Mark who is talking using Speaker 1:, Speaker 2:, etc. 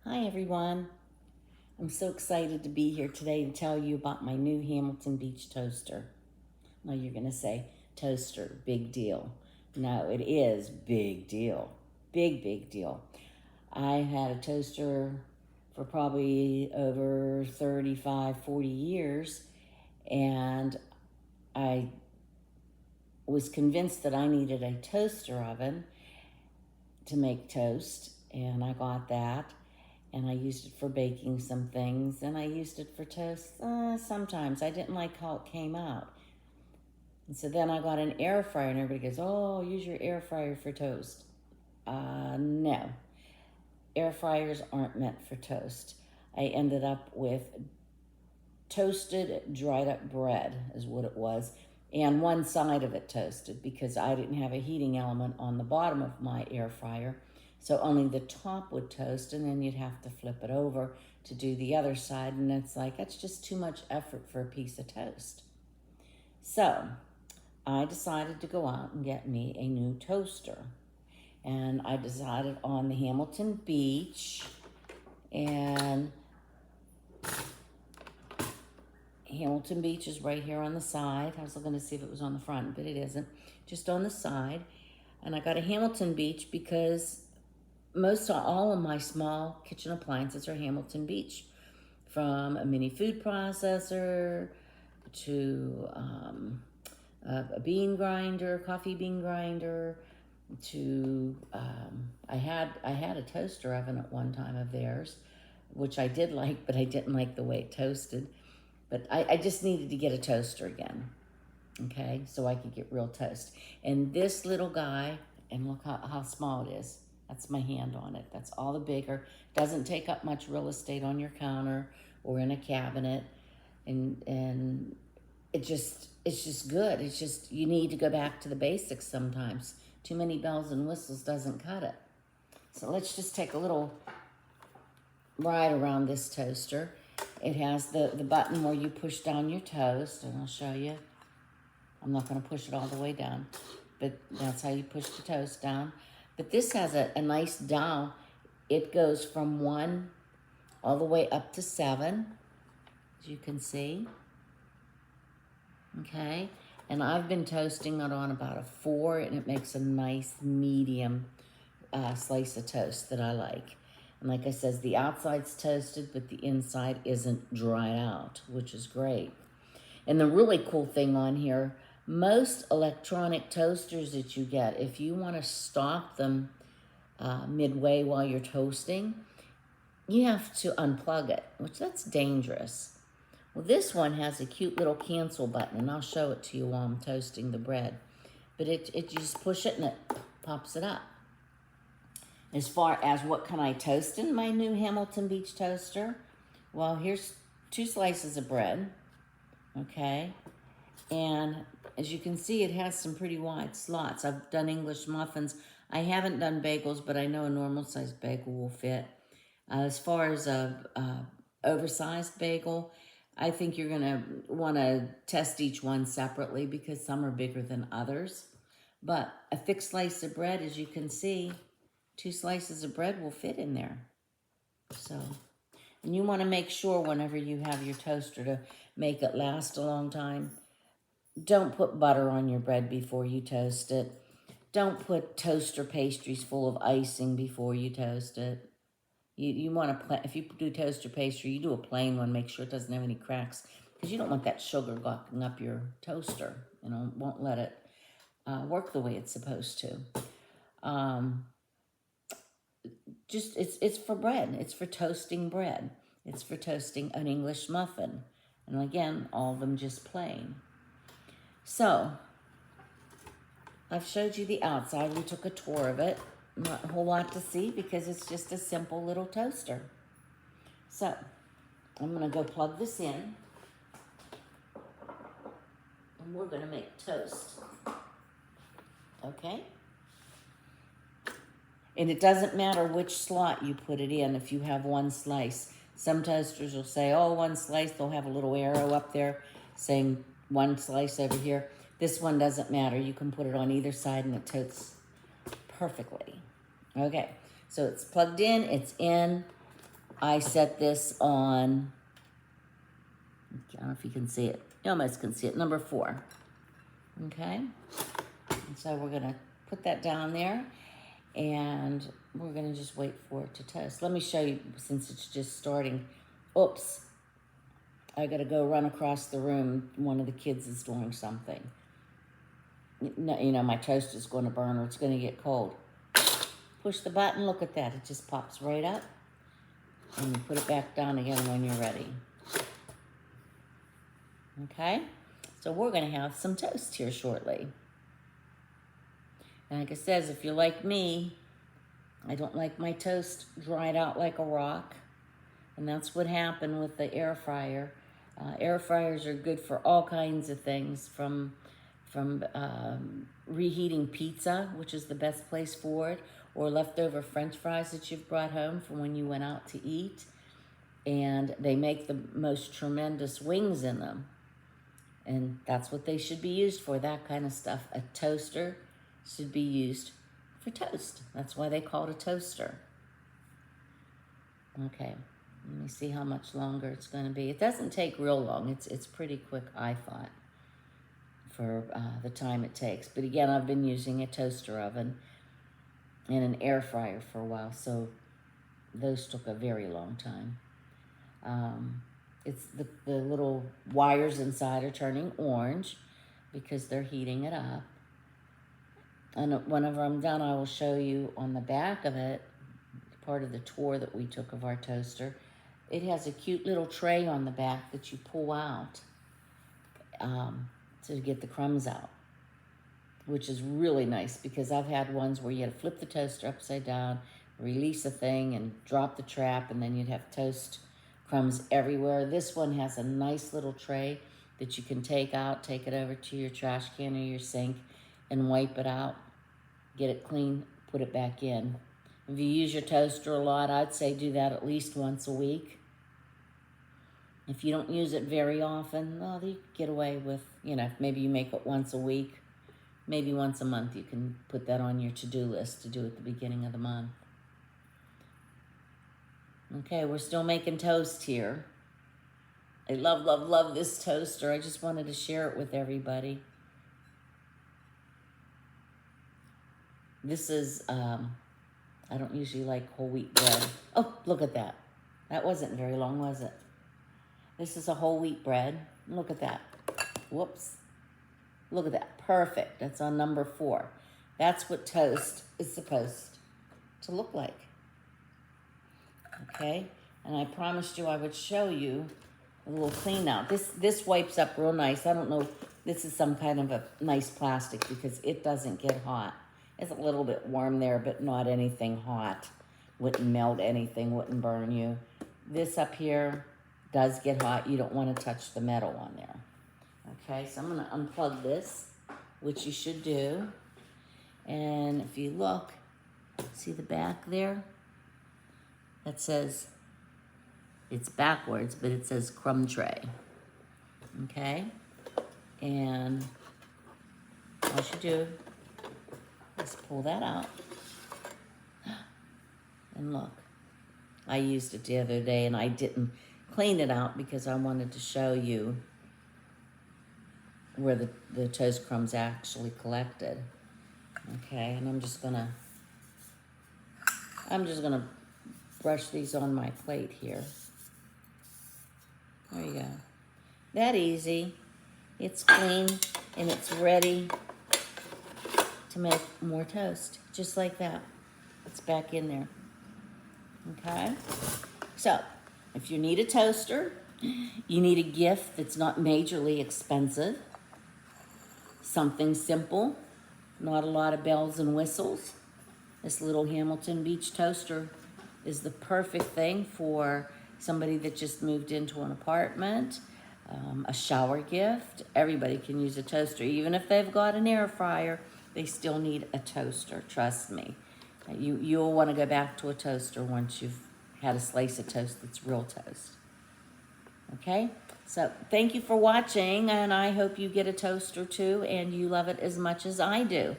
Speaker 1: Hi everyone. I'm so excited to be here today to tell you about my new Hamilton Beach toaster. Now you're going to say, toaster, big deal. No, it is big deal. Big deal. I had a toaster for probably over 35, 40 years, and I was convinced that I needed a toaster oven to make toast, and I got that. And I used it for baking some things, and I used it for toast sometimes. I didn't like how it came out. And so then I got an air fryer, and everybody goes, oh, use your air fryer for toast. No. Air fryers aren't meant for toast. I ended up with toasted, dried up bread is what it was, and one side of it toasted because I didn't have a heating element on the bottom of my air fryer. So only the top would toast, and then you'd have to flip it over to do the other side. And it's like, that's just too much effort for a piece of toast. So I decided to go out and get me a new toaster. And I decided on the Hamilton Beach. And Hamilton Beach is right here on the side. I was looking to see if it was on the front, but it isn't. Just on the side. And I got a Hamilton Beach because all of my small kitchen appliances are Hamilton Beach, from a mini food processor to a bean grinder, coffee bean grinder, to I had a toaster oven at one time of theirs, which I did like, but I didn't like the way it toasted. But I just needed to get a toaster again, okay, so I could get real toast. And this little guy, and look how small it is. That's my hand on it. That's all the bigger. Doesn't take up much real estate on your counter or in a cabinet. And it's just good. It's just, you need to go back to the basics sometimes. Too many bells and whistles doesn't cut it. So let's just take a little ride around this toaster. It has the button where you push down your toast, and I'll show you. I'm not going to push it all the way down, but that's how you push the toast down. But this has a nice dial. It goes from 1 all the way up to 7, as you can see. Okay, and I've been toasting it on about a 4, and it makes a nice medium slice of toast that I like. And like I says, the outside's toasted, but the inside isn't dried out, which is great. And the really cool thing on here, most electronic toasters that you get, if you want to stop them midway while you're toasting, you have to unplug it, which that's dangerous. Well, this one has a cute little cancel button, and I'll show it to you while I'm toasting the bread. But you just push it and it pops it up. As far as what can I toast in my new Hamilton Beach toaster, well, here's 2 slices of bread, okay? And as you can see, it has some pretty wide slots. I've done English muffins. I haven't done bagels, but I know a normal sized bagel will fit. As far as a oversized bagel, I think you're gonna wanna test each one separately because some are bigger than others. But a thick slice of bread, as you can see, 2 slices of bread will fit in there. So, and you wanna make sure whenever you have your toaster to make it last a long time, don't put butter on your bread before you toast it. Don't put toaster pastries full of icing before you toast it. You want to, if you do toaster pastry, you do a plain one. Make sure it doesn't have any cracks because you don't want that sugar gawking up your toaster. You know, won't let it work the way it's supposed to. It's for bread. It's for toasting bread. It's for toasting an English muffin. And again, all of them just plain. So, I've showed you the outside. We took a tour of it. Not a whole lot to see because it's just a simple little toaster. So, I'm going to go plug this in. And we're going to make toast. Okay? And it doesn't matter which slot you put it in if you have one slice. Some toasters will say, oh, one slice. They'll have a little arrow up there saying one slice over here. This one doesn't matter. You can put it on either side and it toasts perfectly. Okay, so it's plugged in, it's in. I set this on, I don't know if you can see it. You almost can see it, number 4. Okay? And so we're gonna put that down there, and we're gonna just wait for it to toast. Let me show you, since it's just starting. Oops. I gotta go run across the room. One of the kids is doing something. You know, my toast is gonna burn or it's gonna get cold. Push the button, look at that. It just pops right up. And you put it back down again when you're ready. Okay? So we're gonna have some toast here shortly. And like it says, if you're like me, I don't like my toast dried out like a rock. And that's what happened with the air fryer. Air fryers are good for all kinds of things, from reheating pizza, which is the best place for it, or leftover French fries that you've brought home from when you went out to eat. And they make the most tremendous wings in them. And that's what they should be used for, that kind of stuff. A toaster should be used for toast. That's why they call it a toaster. Okay, let me see how much longer it's going to be. It doesn't take real long. It's pretty quick, I thought, for the time it takes. But again, I've been using a toaster oven and an air fryer for a while, so those took a very long time. It's the little wires inside are turning orange because they're heating it up. And whenever I'm done, I will show you on the back of it, part of the tour that we took of our toaster. It has a cute little tray on the back that you pull out to get the crumbs out, which is really nice because I've had ones where you had to flip the toaster upside down, release a thing, and drop the trap, and then you'd have toast crumbs everywhere. This one has a nice little tray that you can take out, take it over to your trash can or your sink, and wipe it out, get it clean, put it back in. If you use your toaster a lot, I'd say do that at least once a week. If you don't use it very often, well, you get away with, maybe you make it once a week, maybe once a month. You can put that on your to-do list to do at the beginning of the month. Okay, we're still making toast here. I love, love, love this toaster. I just wanted to share it with everybody. This is, I don't usually like whole wheat bread. Oh, look at that. That wasn't very long, was it? This is a whole wheat bread. Look at that. Whoops. Look at that. Perfect. That's on number 4. That's what toast is supposed to look like. Okay? And I promised you I would show you a little clean out. This wipes up real nice. I don't know. This is some kind of a nice plastic because it doesn't get hot. It's a little bit warm there, but not anything hot. Wouldn't melt anything, wouldn't burn you. This up here does get hot. You don't want to touch the metal on there. Okay, so I'm going to unplug this, which you should do. And if you look, see the back there? That says, it's backwards, but it says crumb tray. Okay? And all you do is pull that out. And look, I used it the other day and I didn't clean it out because I wanted to show you where the toast crumbs actually collected. Okay, and I'm just gonna brush these on my plate here. There you go. That easy. It's clean and it's ready to make more toast. Just like that. It's back in there. Okay? So, if you need a toaster, you need a gift that's not majorly expensive. Something simple, not a lot of bells and whistles. This little Hamilton Beach toaster is the perfect thing for somebody that just moved into an apartment, a shower gift. Everybody can use a toaster. Even if they've got an air fryer, they still need a toaster, trust me. You'll want to go back to a toaster once you've had a slice of toast that's real toast. Okay? So thank you for watching, and I hope you get a toaster too, and you love it as much as I do.